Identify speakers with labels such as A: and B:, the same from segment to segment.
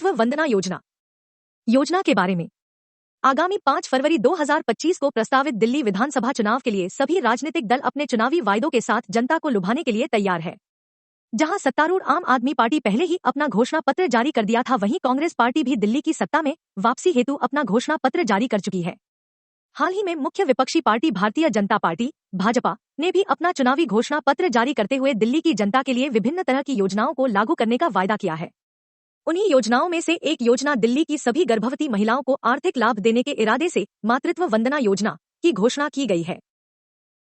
A: मातृत्व वंदना योजना। योजना के बारे में आगामी 5 फरवरी 2025 को प्रस्तावित दिल्ली विधानसभा चुनाव के लिए सभी राजनीतिक दल अपने चुनावी वायदों के साथ जनता को लुभाने के लिए तैयार है। जहां सत्तारूढ़ आम आदमी पार्टी पहले ही अपना घोषणा पत्र जारी कर दिया था, वहीं कांग्रेस पार्टी भी दिल्ली की सत्ता में वापसी हेतु अपना घोषणा पत्र जारी कर चुकी है। हाल ही में मुख्य विपक्षी पार्टी भारतीय जनता पार्टी भाजपा ने भी अपना चुनावी घोषणा पत्र जारी करते हुए दिल्ली की जनता के लिए विभिन्न तरह की योजनाओं को लागू करने का वायदा किया है। उन्हीं योजनाओं में से एक योजना दिल्ली की सभी गर्भवती महिलाओं को आर्थिक लाभ देने के इरादे से मातृत्व वंदना योजना की घोषणा की गई है।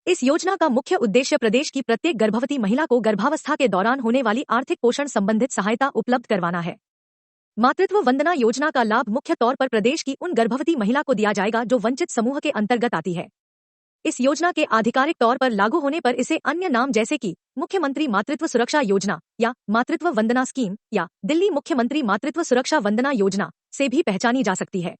A: इस योजना का मुख्य उद्देश्य प्रदेश की प्रत्येक गर्भवती महिला को गर्भावस्था के दौरान होने वाली आर्थिक पोषण संबंधित सहायता उपलब्ध करवाना है। मातृत्व वंदना योजना का लाभ मुख्य तौर पर प्रदेश की उन गर्भवती महिला को दिया जाएगा जो वंचित समूह के अंतर्गत आती है। इस योजना के आधिकारिक तौर पर लागू होने पर इसे अन्य नाम जैसे कि मुख्यमंत्री मातृत्व सुरक्षा योजना या मातृत्व वंदना स्कीम या दिल्ली मुख्यमंत्री मातृत्व सुरक्षा वंदना योजना से भी पहचानी जा सकती है।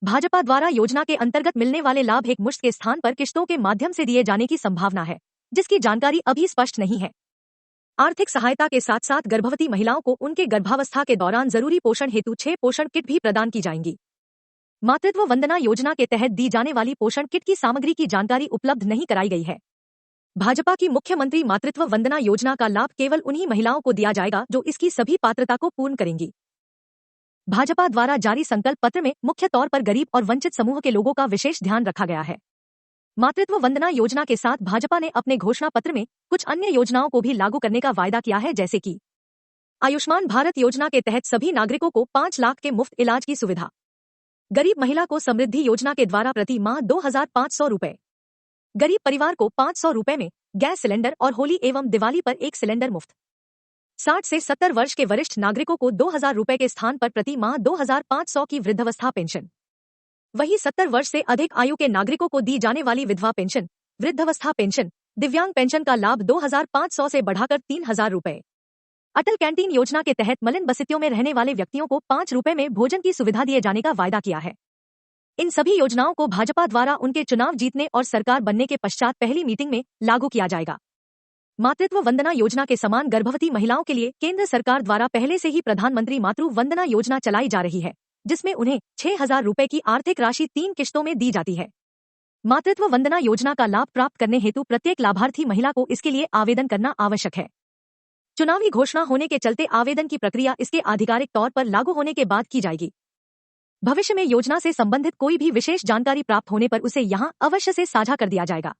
A: भाजपा द्वारा योजना के अंतर्गत मिलने वाले लाभ एक मुश्त के स्थान पर किश्तों के माध्यम से दिए जाने की संभावना है, जिसकी जानकारी अभी स्पष्ट नहीं है। आर्थिक सहायता के साथ साथ गर्भवती महिलाओं को उनके गर्भावस्था के दौरान जरूरी पोषण हेतु 6 पोषण किट भी प्रदान की जाएंगी। मातृत्व वंदना योजना के तहत दी जाने वाली पोषण किट की सामग्री की जानकारी उपलब्ध नहीं कराई गई है। भाजपा की मुख्यमंत्री मातृत्व वंदना योजना का लाभ केवल उन्हीं महिलाओं को दिया जाएगा जो इसकी सभी पात्रता को पूर्ण करेंगी। भाजपा द्वारा जारी संकल्प पत्र में मुख्य तौर पर गरीब और वंचित समूह के लोगों का विशेष ध्यान रखा गया है। मातृत्व वंदना योजना के साथ भाजपा ने अपने घोषणा पत्र में कुछ अन्य योजनाओं को भी लागू करने का वायदा किया है, जैसे कि आयुष्मान भारत योजना के तहत सभी नागरिकों को 5 लाख के मुफ्त इलाज की सुविधा, गरीब महिला को समृद्धि योजना के द्वारा प्रति माह 2500 रुपए, गरीब परिवार को 500 रुपए में गैस सिलेंडर और होली एवं दिवाली पर 1 सिलेंडर मुफ्त, 60 से 70 वर्ष के वरिष्ठ नागरिकों को 2000 रुपए के स्थान पर प्रति माह 2500 की वृद्धावस्था पेंशन। वहीं 70 वर्ष से अधिक आयु के नागरिकों को दी जाने वाली विधवा पेंशन, वृद्धावस्था पेंशन, दिव्यांग पेंशन का लाभ 2500 से बढ़ाकर 3000 रुपए। अटल कैंटीन योजना के तहत मलिन बस्तियों में रहने वाले व्यक्तियों को 5 रुपए में भोजन की सुविधा दिए जाने का वायदा किया है। इन सभी योजनाओं को भाजपा द्वारा उनके चुनाव जीतने और सरकार बनने के पश्चात पहली मीटिंग में लागू किया जाएगा। मातृत्व वंदना योजना के समान गर्भवती महिलाओं के लिए केंद्र सरकार द्वारा पहले से ही प्रधानमंत्री मातृ वंदना योजना चलाई जा रही है, जिसमें उन्हें 6000 रुपए की आर्थिक राशि 3 किश्तों में दी जाती है। मातृत्व वंदना योजना का लाभ प्राप्त करने हेतु प्रत्येक लाभार्थी महिला को इसके लिए आवेदन करना आवश्यक है। चुनावी घोषणा होने के चलते आवेदन की प्रक्रिया इसके आधिकारिक तौर पर लागू होने के बाद की जाएगी। भविष्य में योजना से संबंधित कोई भी विशेष जानकारी प्राप्त होने पर उसे यहां अवश्य से साझा कर दिया जाएगा।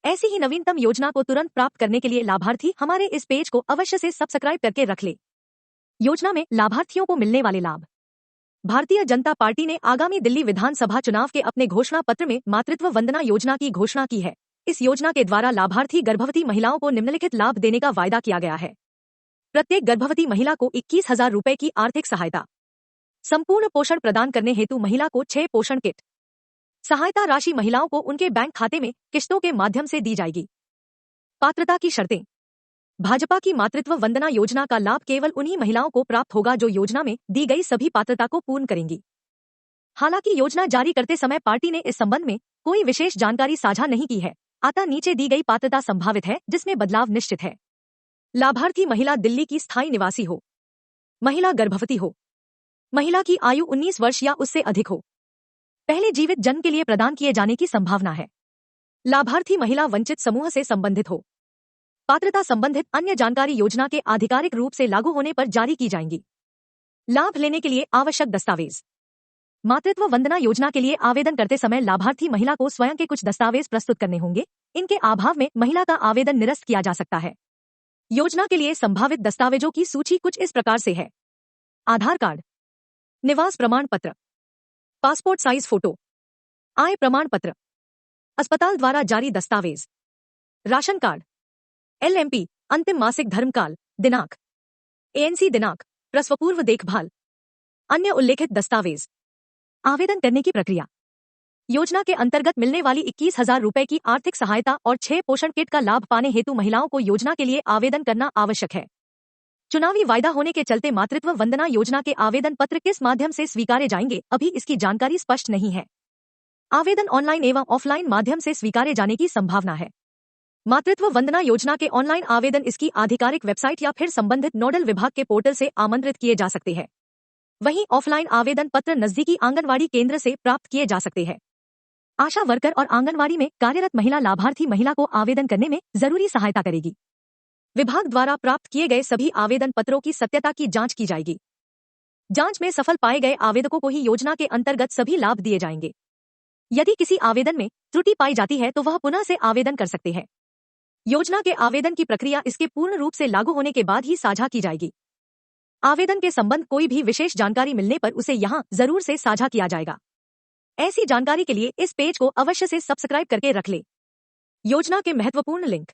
A: ऐसी ही नवीनतम योजना को तुरंत प्राप्त करने के लिए लाभार्थी हमारे इस पेज को अवश्य से सब्सक्राइब करके रख ले। योजना में लाभार्थियों को मिलने वाले लाभ। भारतीय जनता पार्टी ने आगामी दिल्ली विधानसभा चुनाव के अपने घोषणा पत्र में मातृत्व वंदना योजना की घोषणा की है। इस योजना के द्वारा लाभार्थी गर्भवती महिलाओं को निम्नलिखित लाभ देने का वायदा किया गया है। प्रत्येक गर्भवती महिला को 21,000 रुपए की आर्थिक सहायता, संपूर्ण पोषण प्रदान करने हेतु महिला को 6 पोषण किट, सहायता राशि महिलाओं को उनके बैंक खाते में किश्तों के माध्यम से दी जाएगी। पात्रता की शर्तें। भाजपा की मातृत्व वंदना योजना का लाभ केवल उन्हीं महिलाओं को प्राप्त होगा जो योजना में दी गई सभी पात्रता को पूर्ण करेंगी। हालांकि योजना जारी करते समय पार्टी ने इस संबंध में कोई विशेष जानकारी साझा नहीं की है, अतः नीचे दी गई पात्रता संभावित है जिसमें बदलाव निश्चित है। लाभार्थी महिला दिल्ली की स्थायी निवासी हो, महिला गर्भवती हो, महिला की आयु 19 वर्ष या उससे अधिक हो, पहले जीवित जन्म के लिए प्रदान किए जाने की संभावना है, लाभार्थी महिला वंचित समूह से संबंधित हो। पात्रता संबंधित अन्य जानकारी योजना के आधिकारिक रूप से लागू होने पर जारी की जाएंगी। लाभ लेने के लिए आवश्यक दस्तावेज। मातृत्व वंदना योजना के लिए आवेदन करते समय लाभार्थी महिला को स्वयं के कुछ दस्तावेज प्रस्तुत करने होंगे। इनके अभाव में महिला का आवेदन निरस्त किया जा सकता है। योजना के लिए संभावित दस्तावेजों की सूची कुछ इस प्रकार से है: आधार कार्ड, निवास प्रमाण पत्र, पासपोर्ट साइज फोटो, आय प्रमाण पत्र, अस्पताल द्वारा जारी दस्तावेज, राशन कार्ड, LMP, अंतिम मासिक धर्मकाल दिनांक, ANC दिनांक, प्रसव पूर्व देखभाल, अन्य उल्लेखित दस्तावेज। आवेदन करने की प्रक्रिया। योजना के अंतर्गत मिलने वाली 21,000 रुपए की आर्थिक सहायता और 6 पोषण किट का लाभ पाने हेतु महिलाओं को योजना के लिए आवेदन करना आवश्यक है। चुनावी वायदा होने के चलते मातृत्व वंदना योजना के आवेदन पत्र किस माध्यम से स्वीकारे जाएंगे, अभी इसकी जानकारी स्पष्ट नहीं है। आवेदन ऑनलाइन एवं ऑफलाइन माध्यम से स्वीकारे जाने की संभावना है। मातृत्व वंदना योजना के ऑनलाइन आवेदन इसकी आधिकारिक वेबसाइट या फिर संबंधित नोडल विभाग के पोर्टल से आमंत्रित किए जा सकते हैं। वहीं ऑफलाइन आवेदन पत्र नजदीकी आंगनवाड़ी केंद्र से प्राप्त किए जा सकते हैं। आशा वर्कर और आंगनवाड़ी में कार्यरत महिला लाभार्थी महिला को आवेदन करने में जरूरी सहायता करेगी। विभाग द्वारा प्राप्त किए गए सभी आवेदन पत्रों की सत्यता की जांच की जाएगी। जांच में सफल पाए गए आवेदकों को ही योजना के अंतर्गत सभी लाभ दिए जाएंगे। यदि किसी आवेदन में त्रुटि पाई जाती है तो वह पुनः से आवेदन कर सकते हैं। योजना के आवेदन की प्रक्रिया इसके पूर्ण रूप से लागू होने के बाद ही साझा की जाएगी। आवेदन के संबंध कोई भी विशेष जानकारी मिलने पर उसे यहाँ जरूर से साझा किया जाएगा। ऐसी जानकारी के लिए इस पेज को अवश्य से सब्सक्राइब करके रख ले। योजना के महत्वपूर्ण लिंक।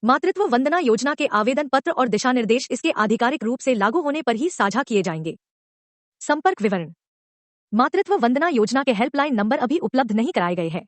A: मातृत्व वंदना योजना के आवेदन पत्र और दिशा निर्देश इसके आधिकारिक रूप से लागू होने पर ही साझा किए जाएंगे। संपर्क विवरण। मातृत्व वंदना योजना के हेल्पलाइन नंबर अभी उपलब्ध नहीं कराए गए हैं।